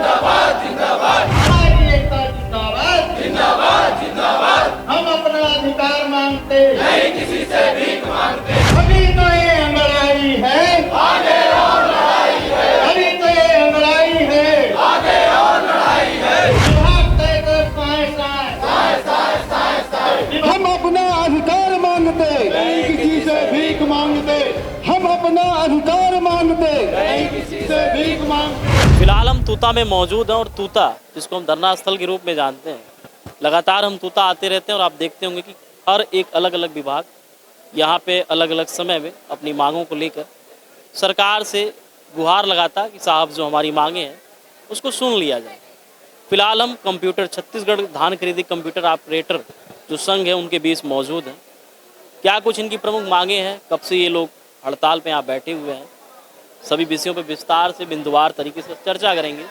हमारी एकता जिंदाबाद। हम अपना अधिकार मांगते नहीं, किसी से भीख मांगते। अभी तो ये लड़ाई है, आगे और लड़ाई है। अभी तो ये लड़ाई है, आगे और लड़ाई है। विभाग तय कर साए साए। हम अपना अधिकार मांगते नहीं, किसी से भीख मांगते। हम अपना अधिकार मांगते नहीं, किसी से भीख मांगते। फिलहाल हम तूता में मौजूद हैं और तूता जिसको हम धरना स्थल के रूप में जानते हैं, लगातार हम तूता आते रहते हैं और आप देखते होंगे कि हर एक अलग अलग विभाग यहाँ पे अलग अलग समय में अपनी मांगों को लेकर सरकार से गुहार लगाता कि साहब जो हमारी मांगे हैं उसको सुन लिया जाए। फिलहाल हम कंप्यूटर छत्तीसगढ़ धान खरीदी कंप्यूटर ऑपरेटर जो संघ है उनके बीच मौजूद हैं। क्या कुछ इनकी प्रमुख मांगे हैं, कब से ये लोग हड़ताल पे यहाँ बैठे हुए हैं, सभी विषयों पर विस्तार से बिंदुवार तरीके से चर्चा करेंगे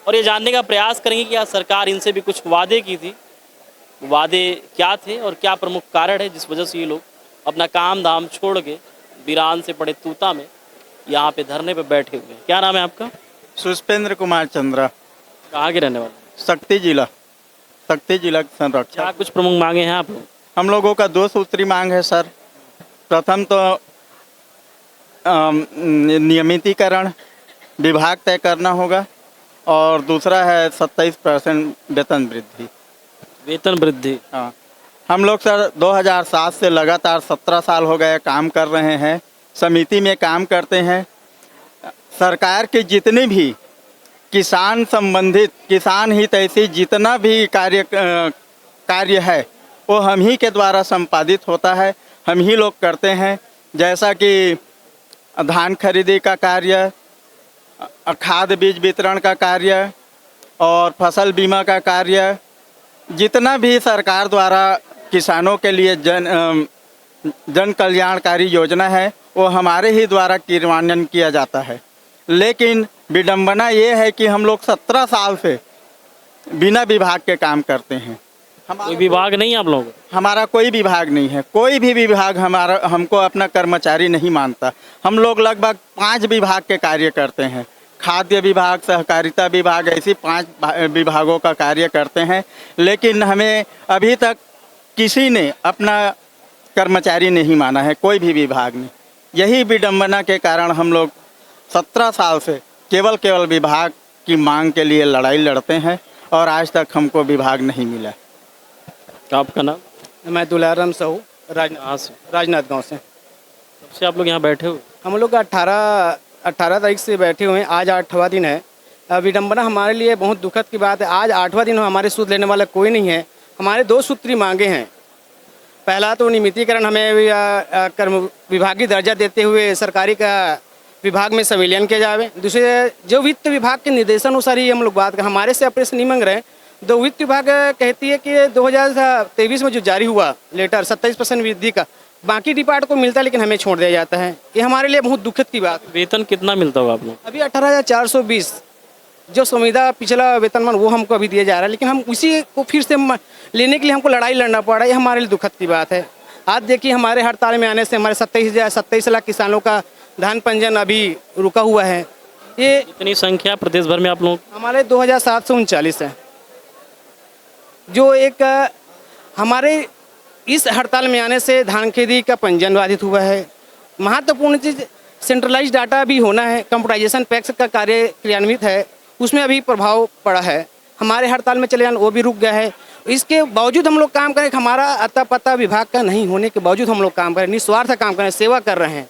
और ये जानने का प्रयास करेंगे कि क्या सरकार इनसे भी कुछ वादे की थी, वादे क्या थे और क्या प्रमुख कारण है जिस वजह से ये लोग अपना काम धाम छोड़ के वीरान से पड़े तूता में यहाँ पे धरने पे बैठे हुए हैं। क्या नाम है आपका? सुष्पेंद्र कुमार चंद्रा। कहाँ के रहने वाले? शक्ति जिला की संरक्षक। क्या कुछ प्रमुख मांगे हैं आप लोग? हम लोगों का 2 सूत्री मांग है सर। प्रथम तो नियमितीकरण विभाग तय करना होगा और दूसरा है 27% वेतन वृद्धि। हाँ, हम लोग सर 2007 से लगातार 17 साल हो गए काम कर रहे हैं, समिति में काम करते हैं। सरकार के जितने भी किसान संबंधित, किसान हित ऐसी जितना भी कार्य है वो हम ही के द्वारा संपादित होता है, हम ही लोग करते हैं। जैसा कि धान खरीदी का कार्य, खाद बीज वितरण का कार्य और फसल बीमा का कार्य, जितना भी सरकार द्वारा किसानों के लिए जन कल्याणकारी योजना है वो हमारे ही द्वारा क्रियान्वयन किया जाता है। लेकिन विडंबना ये है कि हम लोग 17 साल से बिना विभाग के काम करते हैं। कोई विभाग नहीं आप लोगों? हमारा कोई विभाग नहीं है, कोई भी विभाग हमको अपना कर्मचारी नहीं मानता। हम लोग लगभग 5 विभाग के कार्य करते हैं, खाद्य विभाग, सहकारिता विभाग, ऐसी 5 विभागों का कार्य करते हैं। लेकिन हमें अभी तक किसी ने अपना कर्मचारी नहीं माना है, कोई भी विभाग ने। यही विडंबना के कारण हम लोग 17 साल से केवल विभाग की मांग के लिए लड़ाई लड़ते हैं और आज तक हमको विभाग नहीं मिला। आपका नाम? मैं दुलाराम साहू, राजनाथ गांव से। कब से आप लोग यहाँ बैठे हुए? हम लोग 18 तारीख से बैठे हुए हैं, आज 8वां दिन है। विडंबना हमारे लिए बहुत दुखद की बात है, आज 8वां दिन हमारे सूद लेने वाला कोई नहीं है। हमारे 2 सूत्री मांगे हैं। पहला तो नियमितीकरण, हमें कर्म विभागीय दर्जा देते हुए सरकारी का विभाग में संविलियन किया जाए। दूसरे जो वित्त विभाग के निर्देशानुसार ही हम लोग बात कर, हमारे से ऑपरेशन नहीं मांग रहे हैं। दो वित्त विभाग कहती है कि 2023 में जो जारी हुआ लेटर 27% वृद्धि का, बाकी डिपार्ट को मिलता है लेकिन हमें छोड़ दिया जाता है। ये हमारे लिए बहुत दुखद की बात। वेतन कितना मिलता होगा आप लोग? अभी 18,420 जो संविदा पिछला वेतनमान वो हमको अभी दिया जा रहा है, लेकिन हम उसी को फिर से लेने के लिए हमको लड़ाई लड़ना पड़ रहा है। ये हमारे लिए दुखद की बात है। आज देखिए हमारे हड़ताल में आने से हमारे 27 लाख किसानों का धान पंजीयन अभी रुका हुआ है। ये इतनी संख्या प्रदेश भर में आप लोग? हमारे 2739 है। जो एक हमारे इस हड़ताल में आने से धान खेती का पंजीयन बाधित हुआ है। महत्वपूर्ण चीज़ सेंट्रलाइज डाटा भी होना है, कंप्यूटराइजेशन पैक्स का कार्य क्रियान्वित है, उसमें अभी प्रभाव पड़ा है। हमारे हड़ताल में चले जाना वो भी रुक गया है। इसके बावजूद हम लोग काम करें, हमारा अता पता विभाग का नहीं होने के बावजूद हम लोग काम करें, निस्वार्थ काम करें, सेवा कर रहे हैं।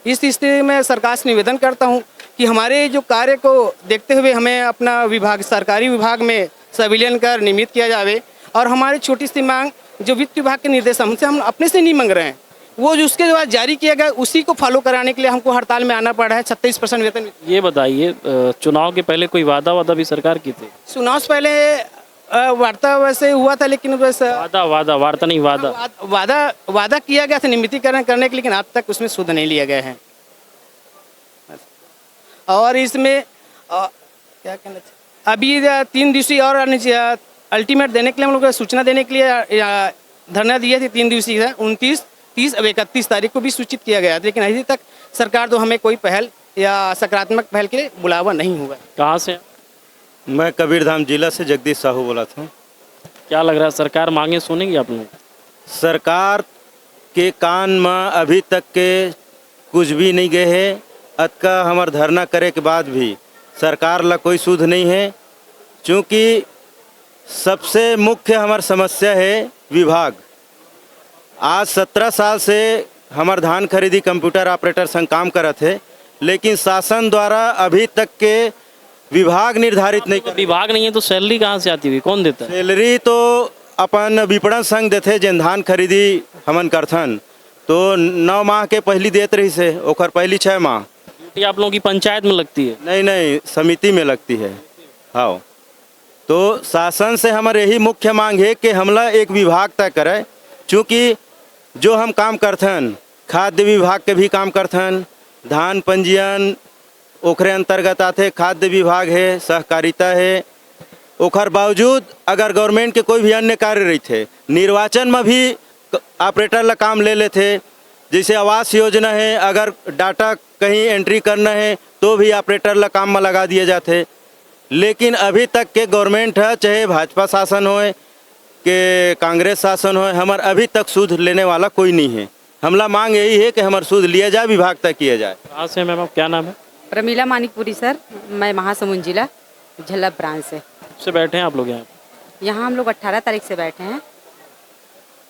इस स्थिति में सरकार से निवेदन करता हूं कि हमारे जो कार्य को देखते हुए हमें अपना विभाग, सरकारी विभाग में संविलियन कर नियमित किया जाए और हमारी छोटी सी मांग जो वित्त विभाग के निर्देश हमसे, हम अपने से नहीं मांग रहे हैं, वो जो उसके बाद जारी किया गया उसी को फॉलो कराने के लिए हमको हड़ताल में आना पड़ा है। 27% वेतन। ये बताइए, चुनाव के पहले कोई वादा भी सरकार की थी? चुनाव से पहले वार्ता वैसे हुआ था, लेकिन वैसे वादा किया गया था नियमितीकरण करने के, लेकिन आज तक उसमें सुध नहीं लिया गया है। और इसमें क्या कहना चाहिए, अभी 3 दिवसीय और अल्टीमेट देने के लिए हम लोग सूचना देने के लिए धरना दिए थे। 3 दिवसीय है, 29, 30 और 31 तारीख को भी सूचित किया गया था, लेकिन अभी तक सरकार तो हमें कोई पहल या सकारात्मक पहल के लिए बुलावा नहीं हुआ। कहाँ से? मैं कबीरधाम जिला से जगदीश साहू बोला था। क्या लग रहा है सरकार मांगे सुनेगी आप लोग? सरकार के कान में अभी तक के कुछ भी नहीं गए है। अतका हमार धरना करे के बाद भी सरकार ला कोई सुध नहीं है, क्योंकि सबसे मुख्य हमार समस्या है विभाग। आज 17 साल से हमार धान खरीदी कंप्यूटर ऑपरेटर संग काम करत है, लेकिन शासन द्वारा अभी तक के विभाग निर्धारित नहीं कर। विभाग नहीं है तो सैलरी कहाँ से आती हुई, कौन देता है? सैलरी तो अपन विपणन संघ देते, जिन धान खरीदी हमन करथन तो 9 माह के पहली देत रही से, ओकर पहली 6 माह। ड्यूटी आप लोगों की पंचायत में लगती है? नहीं, समिति में लगती है। हाँ, तो शासन से हमारे यही मुख्य मांग है कि हमला एक विभाग तय करे, क्योंकि जो हम काम करथन खाद्य विभाग के भी काम करथन, धान पंजीयन ओखरे अंतर्गत आते, खाद्य विभाग है, सहकारिता है। ओखर बावजूद अगर गवर्नमेंट के कोई भी अन्य कार्य रही थे, निर्वाचन में भी ऑपरेटर ला काम ले लेते, जैसे आवास योजना है, अगर डाटा कहीं एंट्री करना है तो भी ऑपरेटर ला काम में लगा दिए जाते। लेकिन अभी तक के गवर्नमेंट है, चाहे भाजपा शासन हो कि कांग्रेस शासन हो, हमार अभी तक सूद लेने वाला कोई नहीं है। हमला मांग यही है कि हमार सूद लिया जाए, विभाग तय किया जाए। कहाँ से मैम, क्या नाम है? प्रमीला मानिकपुरी सर, मैं महासमुंद जिला झल्ला ब्रांच से बैठे हैं आप लोग यहाँ? यहाँ हम लोग 18 तारीख से बैठे हैं।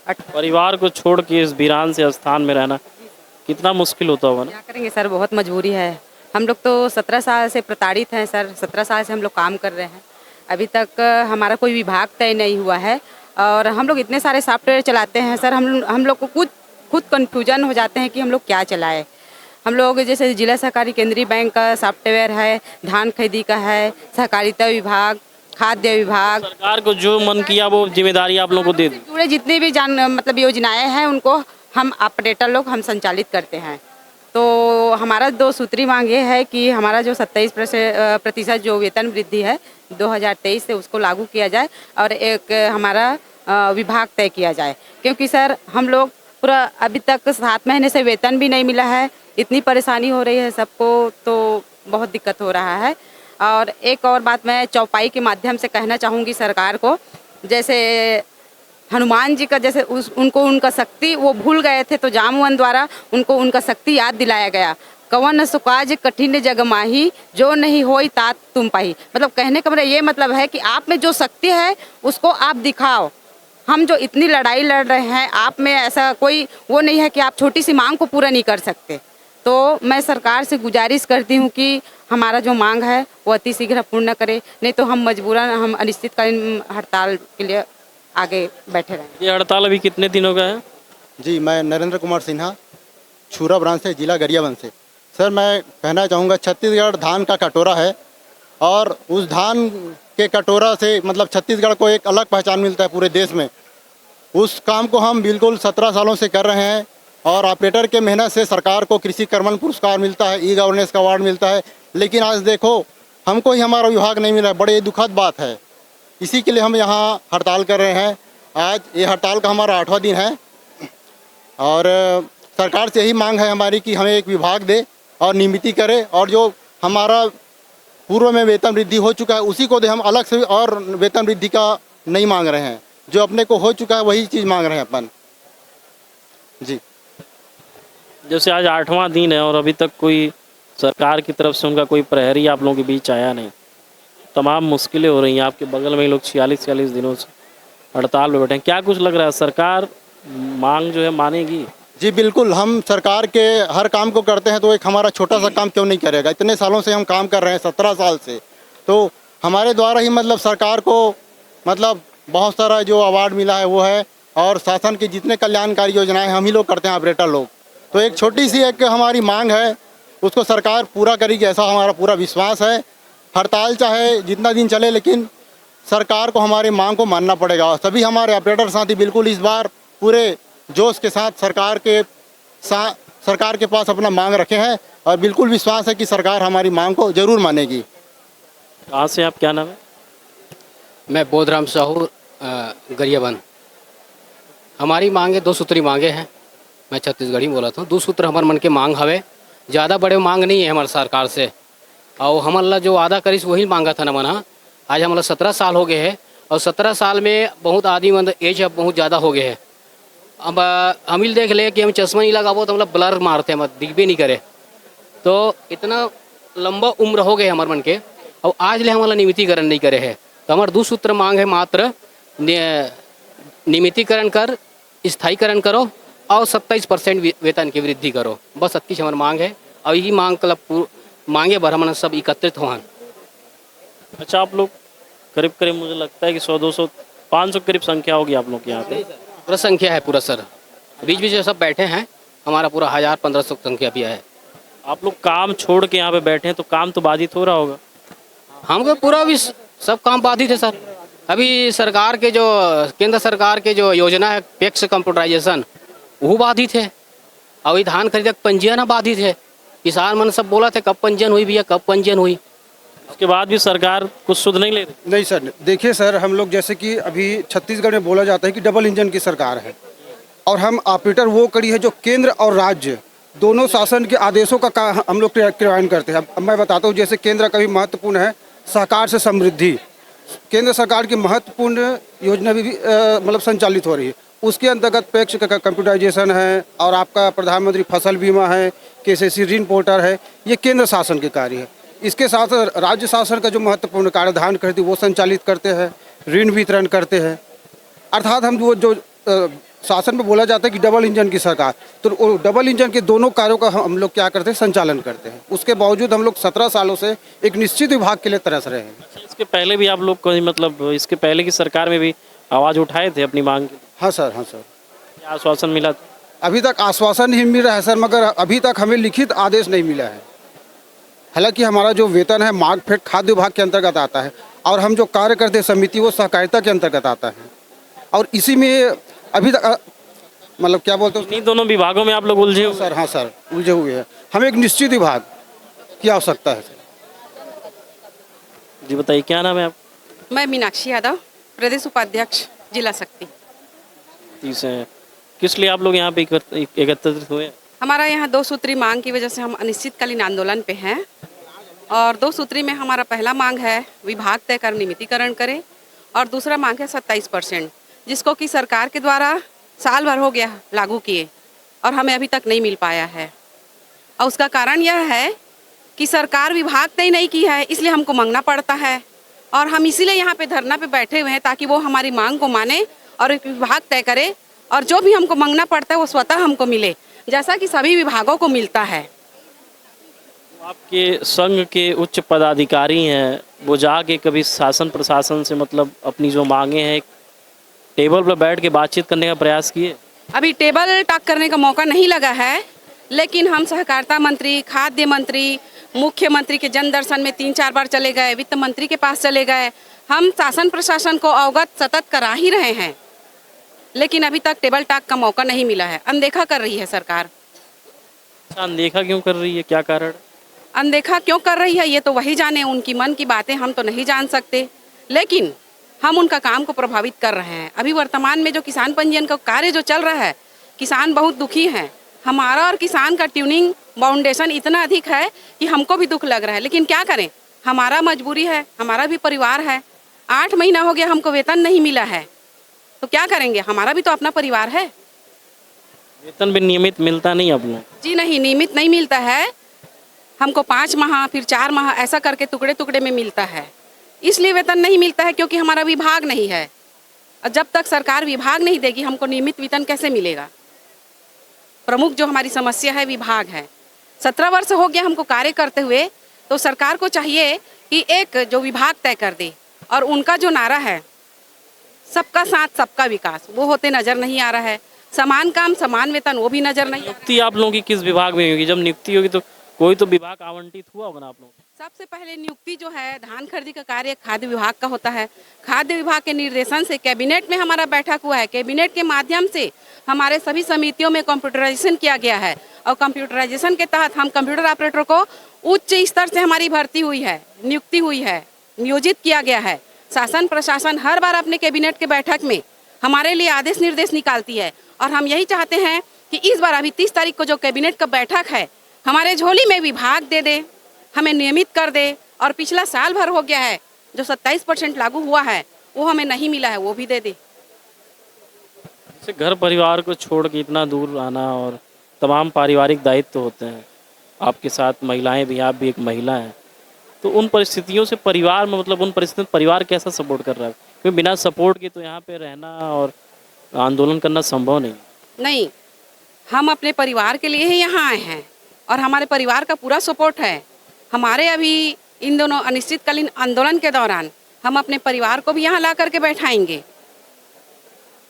परिवार को छोड़ के इस वीरान से स्थान में रहना कितना मुश्किल होता होगा ना? क्या करेंगे सर, बहुत मजबूरी है। हम लोग तो 17 साल से प्रताड़ित हैं सर, 17 साल से हम लोग काम कर रहे हैं। अभी तक हमारा कोई विभाग तय नहीं हुआ है और हम लोग इतने सारे सॉफ्टवेयर चलाते हैं सर, हम लोग को खुद कन्फ्यूजन हो जाते हैं कि हम लोग क्या चलाएं। हम लोग जैसे जिला सहकारी केंद्रीय बैंक का सॉफ्टवेयर है, धान खरीदी का है, सहकारिता विभाग, खाद्य विभाग। सरकार को जो मन किया वो जिम्मेदारी आप लोगों को दे दी। जुड़े जितनी भी मतलब योजनाएं हैं उनको हम ऑपरेटर लोग हम संचालित करते हैं। तो हमारा 2 सूत्री मांग ये है कि हमारा जो 27% जो वेतन वृद्धि है 2023 से उसको लागू किया जाए और एक हमारा विभाग तय किया जाए, क्योंकि सर हम लोग पूरा अभी तक 7 महीने से वेतन भी नहीं मिला है। इतनी परेशानी हो रही है सबको, तो बहुत दिक्कत हो रहा है। और एक और बात मैं चौपाई के माध्यम से कहना चाहूँगी सरकार को, जैसे हनुमान जी का जैसे उनको उनका शक्ति वो भूल गए थे, तो जामवन द्वारा उनको उनका शक्ति याद दिलाया गया। कवन सुकाज कठिन जग माही, जो नहीं होई तात तुम पाही। मतलब कहने का मेरा ये मतलब है कि आप में जो शक्ति है उसको आप दिखाओ। हम जो इतनी लड़ाई लड़ रहे हैं, आप में ऐसा कोई वो नहीं है कि आप छोटी सी मांग को पूरा नहीं कर सकते। तो मैं सरकार से गुजारिश करती हूँ कि हमारा जो मांग है वो अति शीघ्र पूर्ण करे, नहीं तो हम मजबूरन हम अनिश्चितकालीन हड़ताल के लिए आगे बैठे रहें। ये हड़ताल अभी कितने दिनों का है? जी, मैं नरेंद्र कुमार सिन्हा, छूरा ब्रांच से, जिला गरियाबंद से। सर, मैं कहना चाहूँगा छत्तीसगढ़ धान का कटोरा है और उस धान के कटोरा से मतलब छत्तीसगढ़ को एक अलग पहचान मिलता है पूरे देश में। उस काम को हम बिल्कुल 17 सालों से कर रहे हैं और ऑपरेटर के मेहनत से सरकार को कृषि कर्मण पुरस्कार मिलता है, ई गवर्नेंस का अवार्ड मिलता है। लेकिन आज देखो हमको ही हमारा विभाग नहीं मिला, बड़ी दुखद बात है। इसी के लिए हम यहाँ हड़ताल कर रहे हैं। आज ये हड़ताल का हमारा 8वां दिन है और सरकार से यही मांग है हमारी कि हमें एक विभाग दे और नियमित करे, और जो हमारा पूर्व में वेतन वृद्धि हो चुका है उसी को दे। हम अलग से और वेतन वृद्धि का नहीं मांग रहे हैं, जो अपने को हो चुका है वही चीज़ मांग रहे हैं अपन। जी, जैसे आज 8वां दिन है और अभी तक कोई सरकार की तरफ से उनका कोई प्रहरी आप लोगों के बीच आया नहीं, तमाम मुश्किलें हो रही हैं। आपके बगल में लोग 46 दिनों से हड़ताल पे बैठे हैं, क्या कुछ लग रहा है सरकार मांग जो है मानेगी? जी बिल्कुल, हम सरकार के हर काम को करते हैं तो एक हमारा छोटा सा काम क्यों नहीं करेगा। इतने सालों से हम काम कर रहे हैं, 17 साल से, तो हमारे द्वारा ही मतलब सरकार को मतलब बहुत सारा जो अवार्ड मिला है वो है, और शासन की जितने कल्याणकारी योजनाएं हम ही लोग करते हैं ऑपरेटर लोग। तो एक छोटी सी एक हमारी मांग है, उसको सरकार पूरा करेगी ऐसा हमारा पूरा विश्वास है। हड़ताल चाहे जितना दिन चले, लेकिन सरकार को हमारी मांग को मानना पड़ेगा। सभी हमारे ऑपरेटर साथी बिल्कुल इस बार पूरे जोश के साथ सरकार के पास अपना मांग रखे हैं और बिल्कुल विश्वास है कि सरकार हमारी मांग को जरूर मानेगी। कहाँ से आप, क्या नाम है? मैं बोधराम साहू, गरियाबंद। हमारी मांगे 2 सूत्री मांगे हैं। मैं छत्तीसगढ़ी बोला था। 2 सूत्र हमारे मन के मांग हवे, ज़्यादा बड़े मांग नहीं है हमारे सरकार से। और हमारा जो वादा करीस वही मांगा था न मना आज हमारा 17 साल हो गए हैं और 17 साल में बहुत आदमी मतलब एज अब बहुत ज़्यादा हो गए हैं। अब हम ही देख ले कि हम चश्मा नहीं लगाबो तो मतलब ब्लर मारते हैं, मतलब दिख भी नहीं करे। तो इतना लंबा उम्र हो गए हमारे मन के और आज ले हमारा नियमितीकरण नहीं करे है। तो हमारा 2 सूत्र मांग है, मात्र नियमितीकरण कर, स्थायीकरण करो और 27% वेतन की वृद्धि करो। बस अतकी हमारी मांग है और यही मांग मतलब मांगे भर हम सब एकत्रित हो। अच्छा, आप लोग करीब करीब मुझे लगता है कि 100, 200, 500 करीब संख्या होगी आप लोग के यहाँ पे। पूरा संख्या है पूरा सर, बीच बीच में सब बैठे हैं, हमारा पूरा 1000-1500 संख्या भी है। आप लोग काम छोड़ के यहाँ पे बैठे हैं तो काम तो बाधित हो रहा होगा। हमको पूरा भी सब काम बाधित है सर। अभी सरकार के जो केंद्र सरकार के जो योजना है पैक्स कंप्यूटराइजेशन वो बाधित है। अभी धान खरीदक पंजीयन बाधित है। किसान मन सब बोला थे कब पंजीयन हुई भैया, कब पंजीयन हुई। उसके बाद भी सरकार कुछ सुध नहीं ले रही। नहीं सर, देखिए सर, हम लोग जैसे कि अभी छत्तीसगढ़ में बोला जाता है कि डबल इंजन की सरकार है और हम ऑपरेटर वो कड़ी है जो केंद्र और राज्य दोनों शासन के आदेशों का हम लोग क्रियान्वयन करते हैं। अब मैं बताता हूँ, जैसे केंद्र का भी महत्वपूर्ण है सहकार से समृद्धि, केंद्र सरकार की महत्वपूर्ण योजना भी मतलब संचालित हो रही है। उसके अंतर्गत पैक्स का कंप्यूटराइजेशन है और आपका प्रधानमंत्री फसल बीमा है, केसीसी ऋण पोर्टल है, ये केंद्र शासन के कार्य है। इसके साथ राज्य शासन का जो महत्वपूर्ण कार्य धान खरीदी वो संचालित करते हैं, ऋण वितरण करते हैं। अर्थात हम जो शासन में बोला जाता है कि डबल इंजन की सरकार, तो डबल इंजन के दोनों कार्यों का हम लोग क्या करते हैं, संचालन करते हैं। उसके बावजूद हम लोग 17 सालों से एक निश्चित विभाग के लिए तरस रहे हैं। इसके पहले भी आप लोग को मतलब इसके पहले की सरकार में भी आवाज़ उठाए थे अपनी मांग की? हाँ सर, हाँ सर। क्या आश्वासन मिला था? अभी तक आश्वासन नहीं मिल रहा है सर, मगर अभी तक हमें लिखित आदेश नहीं मिला है। हालांकि हमारा जो वेतन है मार्कफेड खाद्य विभाग के अंतर्गत आता है और हम जो कार्य करते हैं समिति वो सहकारिता के अंतर्गत आता है और इसी में अभी तक मतलब क्या बोलते हैं, इन दोनों विभागों में आप लोग उलझे हुए? सर हाँ सर, उलझे हुए हैं। हमें एक निश्चित विभाग की आवश्यकता है सर। जी बताइए, क्या नाम है आप? मैं मीनाक्षी यादव, प्रदेश उपाध्यक्ष जिला शक्ति। किस लिए आप लोग यहाँ पे एकत्रित हुए? हमारा यहाँ 2 सूत्री मांग की वजह से हम अनिश्चितकालीन आंदोलन पे हैं और 2 सूत्री में हमारा पहला मांग है विभाग तय कर नियमितीकरण करे और दूसरा मांग है 27%, जिसको कि सरकार के द्वारा साल भर हो गया लागू किए और हमें अभी तक नहीं मिल पाया है। और उसका कारण यह है कि सरकार विभाग तय नहीं की है, इसलिए हमको मांगना पड़ता है और हम इसीलिए यहाँ पे धरना पे बैठे हुए हैं ताकि वो हमारी मांग को माने और एक विभाग तय करे और जो भी हमको मांगना पड़ता है वो स्वतः हमको मिले, जैसा कि सभी विभागों को मिलता है। आपके संघ के उच्च पदाधिकारी हैं, वो जाके कभी शासन प्रशासन से मतलब अपनी जो मांगे हैं टेबल पर बैठ के बातचीत करने का प्रयास किए? अभी टेबल टॉक करने का मौका नहीं लगा है, लेकिन हम सहकारिता मंत्री, खाद्य मंत्री, मुख्यमंत्री के जन दर्शन में 3-4 बार चले गए, वित्त मंत्री के पास चले गए। हम शासन प्रशासन को अवगत सतत करा ही रहे हैं, लेकिन अभी तक टेबल टॉक का मौका नहीं मिला है। अनदेखा कर रही है सरकार। अनदेखा क्यों कर रही है, क्या कारण? अनदेखा क्यों कर रही है ये तो वही जाने, उनकी मन की बातें हम तो नहीं जान सकते, लेकिन हम उनका काम को प्रभावित कर रहे हैं। अभी वर्तमान में जो किसान पंजीयन का कार्य जो चल रहा है, किसान बहुत दुखी हैं। हमारा और किसान का ट्यूनिंग बाउंडेशन इतना अधिक है कि हमको भी दुख लग रहा है, लेकिन क्या करें, हमारा मजबूरी है, हमारा भी परिवार है। 8 महीना हो गया हमको वेतन नहीं मिला है, तो क्या करेंगे, हमारा भी तो अपना परिवार है। वेतन भी नियमित मिलता नहीं आप लोग? जी नहीं, नियमित नहीं मिलता है। हमको 5 माह फिर 4 माह ऐसा करके टुकड़े टुकड़े में मिलता है, इसलिए वेतन नहीं मिलता है क्योंकि हमारा विभाग नहीं है। और जब तक सरकार विभाग नहीं देगी हमको नियमित वेतन कैसे मिलेगा? प्रमुख जो हमारी समस्या है विभाग है। 17 वर्ष हो गया हमको कार्य करते हुए, तो सरकार को चाहिए कि एक जो विभाग तय कर दे और उनका जो नारा है सबका साथ सबका विकास, वो होते नजर नहीं आ रहा है। समान काम समान वेतन, वो भी नजर नहीं आ रहा है। नियुक्ति आप लोगों की किस विभाग में होगी? जब नियुक्ति होगी तो कोई तो विभाग आवंटित हुआ होगा ना आप लोग? सबसे पहले नियुक्ति जो है धान खरीदी का कार्य खाद्य विभाग का होता है। खाद्य विभाग के निर्देशन से कैबिनेट में हमारा बैठक हुआ है। कैबिनेट के माध्यम से हमारे सभी समितियों में कंप्यूटराइजेशन किया गया है और कंप्यूटराइजेशन के तहत हम कंप्यूटर ऑपरेटर को उच्च स्तर से हमारी भर्ती हुई है, नियुक्ति हुई है, नियोजित किया गया है। शासन प्रशासन हर बार अपने कैबिनेट के बैठक में हमारे लिए आदेश निर्देश निकालती है और हम यही चाहते हैं कि इस बार अभी 30 तारीख को जो कैबिनेट का बैठक है हमारे झोली में विभाग दे दे, हमें नियमित कर दे। और पिछला साल भर हो गया है जो 27% लागू हुआ है वो हमें नहीं मिला है, वो भी दे दे। जैसे घर परिवार को छोड़ के इतना दूर आना और तमाम पारिवारिक दायित्व होते हैं, आपके साथ महिलाएं भी, आप भी एक महिला हैं, तो उन परिस्थितियों से परिवार में मतलब उन परिस्थितियों में परिवार कैसा सपोर्ट कर रहा है? क्योंकि बिना सपोर्ट के तो यहाँ पे रहना और आंदोलन करना संभव नहीं। नहीं, हम अपने परिवार के लिए ही यहाँ आए हैं और हमारे परिवार का पूरा सपोर्ट है। हमारे अभी इन दोनों अनिश्चितकालीन आंदोलन के दौरान हम अपने परिवार को भी यहाँ ला करके बैठाएंगे।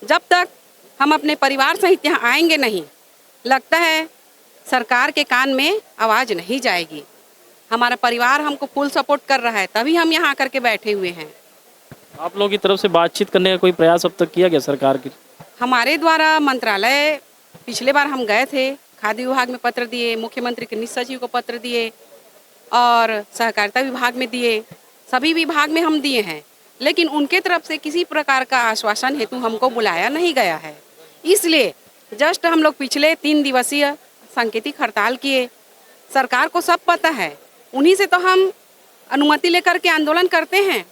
जब तक हम अपने परिवार सहित यहाँ आएंगे नहीं, लगता है सरकार के कान में आवाज़ नहीं जाएगी। हमारा परिवार हमको फुल सपोर्ट कर रहा है, तभी हम यहाँ आकर के बैठे हुए हैं। आप लोगों की तरफ से बातचीत करने का कोई प्रयास अब तक किया गया सरकार की? हमारे द्वारा मंत्रालय, पिछले बार हम गए थे, खाद्य विभाग में पत्र दिए, मुख्यमंत्री के निज सचिव को पत्र दिए और सहकारिता विभाग में दिए, सभी विभाग में हम दिए हैं, लेकिन उनके तरफ से किसी प्रकार का आश्वासन हेतु हमको बुलाया नहीं गया है। इसलिए जस्ट हम लोग पिछले 3 दिवसीय सांकेतिक हड़ताल किए। सरकार को सब पता है, उन्हीं से तो हम अनुमति लेकर के आंदोलन करते हैं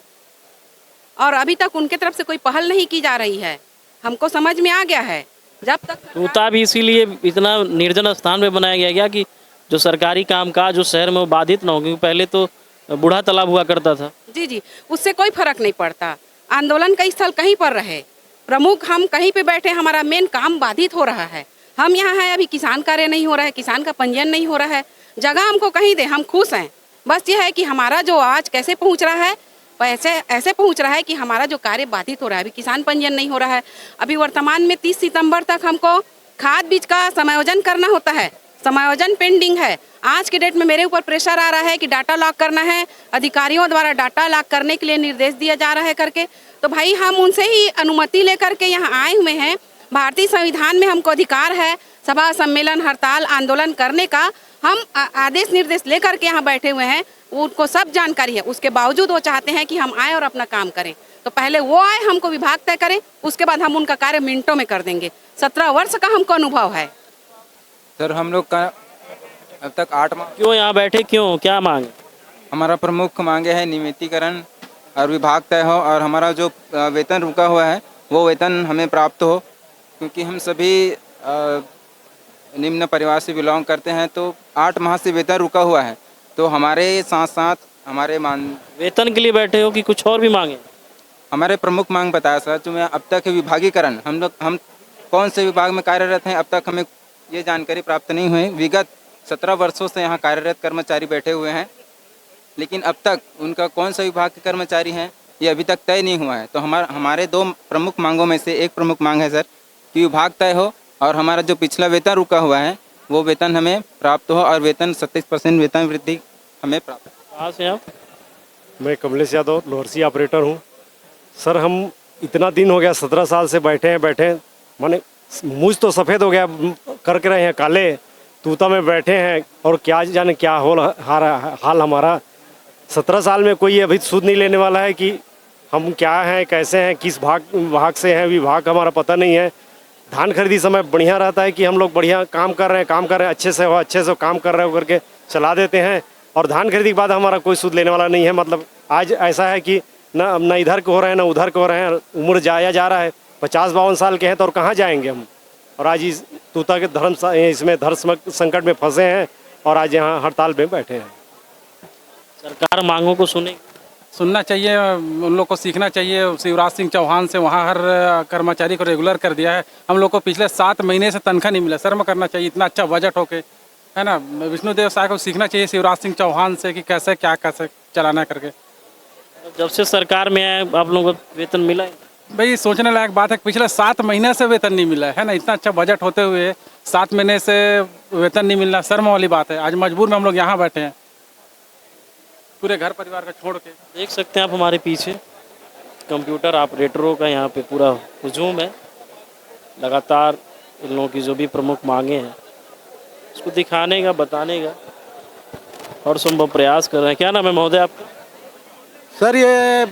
और अभी तक उनके तरफ से कोई पहल नहीं की जा रही है। हमको समझ में आ गया है, जब तक तूता भी इसीलिए इतना निर्जन स्थान में बनाया गया कि जो सरकारी कामकाज जो शहर में वो बाधित ना हो, क्योंकि पहले तो बूढ़ा तालाब हुआ करता था। जी जी, उससे कोई फर्क नहीं पड़ता। आंदोलन का स्थल कहीं पर रहे, प्रमुख हम कहीं पे बैठे, हमारा मेन काम बाधित हो रहा है। हम यहाँ हैं, अभी किसान कार्य नहीं हो रहा है, किसान का पंजीयन नहीं हो रहा है, जगह हमको कहीं दे, हम खुश हैं। बस ये है कि हमारा जो आज कैसे पहुँच रहा है, वैसे ऐसे पहुँच रहा है कि हमारा जो कार्य बाधित हो रहा है। अभी किसान पंजीयन नहीं हो रहा है। अभी वर्तमान में 30 सितंबर तक हमको खाद बीज का समायोजन करना होता है, समायोजन पेंडिंग है। आज के डेट में मेरे ऊपर प्रेशर आ रहा है कि डाटा लॉक करना है, अधिकारियों द्वारा डाटा लॉक करने के लिए निर्देश दिया जा रहा है करके। तो भाई हम उनसे ही अनुमति लेकर के यहाँ आए हुए हैं। भारतीय संविधान में हमको अधिकार है सभा, सम्मेलन, हड़ताल, आंदोलन करने का। हम आदेश निर्देश लेकर के यहाँ बैठे हुए हैं, उनको सब जानकारी है। उसके बावजूद वो चाहते हैं कि हम आए और अपना काम करें। तो पहले वो आए, हमको विभाग तय करें, उसके बाद हम उनका कार्य मिनटों में कर देंगे। 17 वर्ष का हमको अनुभव है। सर हम लोग का अब तक 8 माह। क्यों यहाँ बैठे, क्यों, क्या मांग? हमारा प्रमुख मांगे है नियमितीकरण और विभाग तय हो और हमारा जो वेतन रुका हुआ है वो वेतन हमें प्राप्त हो, क्योंकि हम सभी निम्न परिवार से बिलोंग करते हैं। तो 8 माह से वेतन रुका हुआ है, तो हमारे साथ साथ हमारे वेतन के लिए बैठे हो कि कुछ और भी मांगे? हमारे प्रमुख मांग बताया सर, जो मैं अब तक विभागीकरण, हम कौन से विभाग में कार्यरत हैं अब तक हमें ये जानकारी प्राप्त नहीं हुई। विगत 17 वर्षों से यहाँ कार्यरत कर्मचारी बैठे हुए हैं, लेकिन अब तक उनका कौन सा विभाग के कर्मचारी हैं ये अभी तक तय नहीं हुआ है। तो हमारे 2 प्रमुख मांगों में से एक प्रमुख मांग है सर कि विभाग तय हो और हमारा जो पिछला वेतन रुका हुआ है वो वेतन हमें प्राप्त हो और वेतन 27% वेतन वृद्धि हमें प्राप्त हो। कहाँ से आप? मैं कमलेश यादव, लोहरसी ऑपरेटर हूँ। सर हम इतना दिन हो गया, 17 साल से बैठे हैं, माने मुझ तो सफ़ेद हो गया, करके रहे हैं काले, तूता में बैठे हैं और क्या जाने क्या हाल हमारा। 17 साल में कोई अभी सुध नहीं लेने वाला है कि हम क्या हैं, कैसे हैं, किस भाग से हैं, विभाग हमारा पता नहीं है। धान खरीदी समय बढ़िया रहता है कि हम लोग बढ़िया काम कर रहे हैं, अच्छे से काम कर रहे हो करके चला देते हैं, और धान खरीदी के बाद हमारा कोई सूद लेने वाला नहीं है। मतलब आज ऐसा है कि न इधर के हो रहे हैं, न उधर के हो रहे हैं, उम्र जाया जा रहा है, 50-52 साल के हैं तो और कहाँ जाएंगे हम। और आज इस तूता के धर्म संकट में फंसे हैं और आज यहाँ हड़ताल में बैठे हैं। सरकार मांगों को सुनना चाहिए, उन लोग को सीखना चाहिए। शिवराज सिंह चौहान से वहाँ हर कर्मचारी को रेगुलर कर दिया है। हम लोग को पिछले 7 महीने से तनख्वाह नहीं मिला। शर्म करना चाहिए, इतना अच्छा बजट होके, है ना। विष्णुदेव साय को सीखना चाहिए शिवराज सिंह चौहान से कि कैसे चलाना करके। जब से सरकार में आए आप लोगों को वेतन मिला है? भाई सोचने लायक बात है, पिछले 7 महीने से वेतन नहीं मिला है ना। इतना अच्छा बजट होते हुए 7 महीने से वेतन नहीं मिलना शर्म वाली बात है। आज मजबूर में हम लोग यहाँ बैठे हैं, पूरे घर परिवार का छोड़ के। देख सकते हैं आप हमारे पीछे कंप्यूटर ऑपरेटरों का यहाँ पे पूरा हुजूम है। लगातार इन लोगों की जो भी प्रमुख मांगे हैं उसको दिखाने का, बताने का और संभव प्रयास कर रहे हैं। क्या नाम है महोदय आपका? सर ये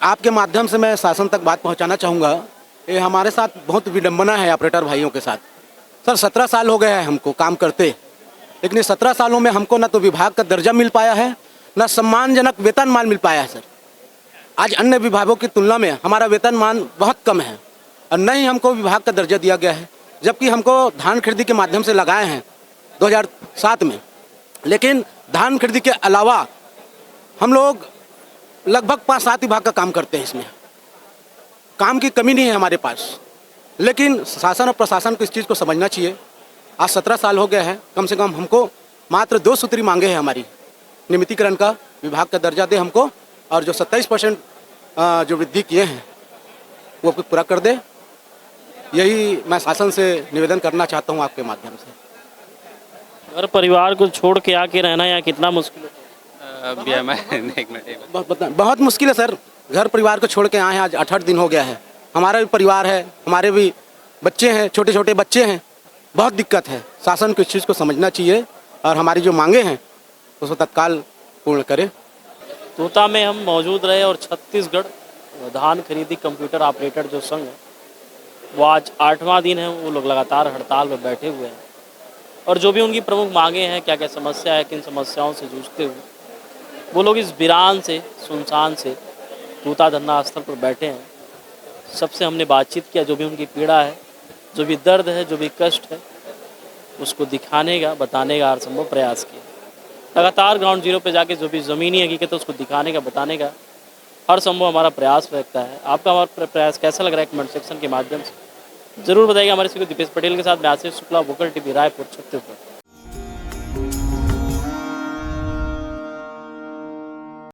आपके माध्यम से मैं शासन तक बात पहुंचाना चाहूँगा। ये हमारे साथ बहुत विडंबना है ऑपरेटर भाइयों के साथ। सर 17 साल हो गए हैं हमको काम करते, लेकिन 17 सालों में हमको ना तो विभाग का दर्जा मिल पाया है, ना सम्मानजनक वेतन मान मिल पाया है। सर आज अन्य विभागों की तुलना में हमारा वेतनमान बहुत कम है और न ही हमको विभाग का दर्जा दिया गया है, जबकि हमको धान खरीदी के माध्यम से लगाए हैं 2007 में। लेकिन धान खरीदी के अलावा हम लोग लगभग 5-7 विभाग का काम करते हैं। इसमें काम की कमी नहीं है हमारे पास, लेकिन शासन और प्रशासन को इस चीज़ को समझना चाहिए। आज 17 साल हो गया है, कम से कम हमको मात्र 2 सूत्री मांगे हैं हमारी, नियमितीकरण का, विभाग का दर्जा दे हमको, और जो 27% जो वृद्धि किए हैं वो पूरा कर दे। यही मैं शासन से निवेदन करना चाहता हूँ आपके माध्यम से। घर परिवार को छोड़ के आके रहना यहाँ कितना मुश्किल है? बहुत मुश्किल है सर। घर परिवार को छोड़ के आए हैं, आज 8 दिन हो गया है। हमारा भी परिवार है, हमारे भी बच्चे हैं, छोटे छोटे बच्चे हैं, बहुत दिक्कत है। शासन को इस चीज़ को समझना चाहिए और हमारी जो मांगे हैं उसको तत्काल पूर्ण करे। तूता में हम मौजूद रहे और छत्तीसगढ़ धान खरीदी कंप्यूटर ऑपरेटर जो संघ है वो आज 8वां दिन है, वो लोग लगातार हड़ताल में बैठे हुए हैं और जो भी उनकी प्रमुख मांगे हैं, क्या क्या समस्या है, किन समस्याओं से जूझते हुए वो लोग इस वीरान से, सुनसान से तूता धरना स्थल पर बैठे हैं। सबसे हमने बातचीत किया, जो भी उनकी पीड़ा है, जो भी दर्द है, जो भी कष्ट है, उसको दिखाने का, बताने का हर संभव प्रयास किया। लगातार ग्राउंड जीरो पे जाके जो भी ज़मीनी हकीकत है उसको दिखाने का, बताने का हर संभव हमारा प्रयास रहता है। आपका हमारा प्रयास कैसा लग रहा है कमेंट सेक्शन के माध्यम से ज़रूर बताइएगा। हमारे से दीपेश पटेल के साथ मैं आशीष शुक्ला, वोकल टीवी, रायपुर, छत्तीसगढ़।